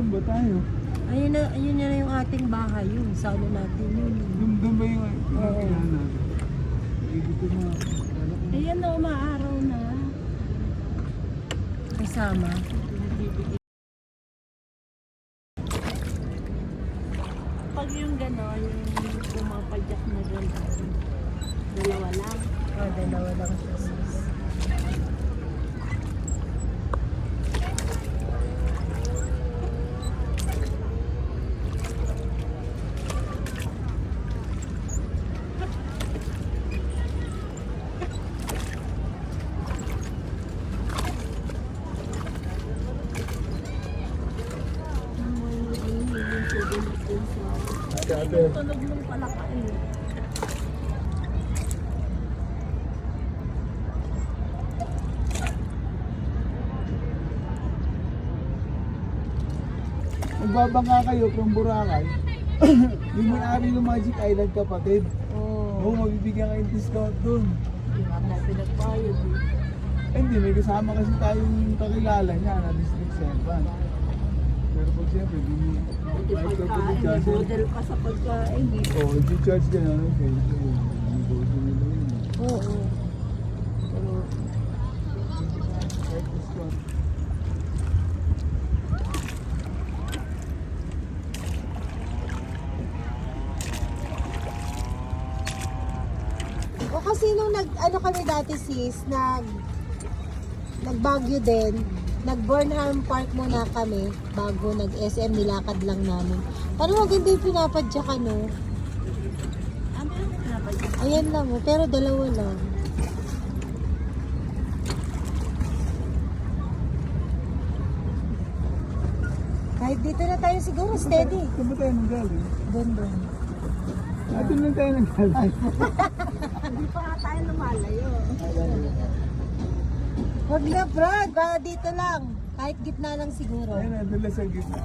Saan ba tayo? Ayun na yung ating bahay yun. Sa ano natin yun. Doon ba yung Oo. kailangan natin? Dito na. Ayan na, umaaraw na. Kasama. Pag yung gano'n, yung pumapadyak na gano'n, dalawa lang. Dalawa lang siya. Ate. Tunog ng palakain. Magbabangka kayo from Boracay. Yung may-ari ng Magic Island kapatid. Oo, mabibigyan kayong discount dun. Hindi nga mo pinagpayod. Hindi, may kasama kasi tayong kakilala niya na District 7. Pero pag siyempre, hindi Hindi pagkain, may model pa sa pagkain. Oo, i-charge ka na. Okay, negosyo nila yun. Oo. Pero, kahit discount. O kasi nung ano kami dati sis, nag-Baguio din, nag-Burnham Park muna kami bago nag-SM, nilakad lang namin. Parang maganda yung pinapadyakan, no? Ano yung pinapadyak? Ayan lang, oh, pero dalawa lang. Kahit dito na tayo siguro, steady. Saan ba tayo nanggaling? Doon. Doon lang tayo nanggaling. Hindi pa nga tayo lumalayo. Wag na, Brad. Baka dito lang. Kahit gitna lang siguro. Ayun na, doon lang sa gitna.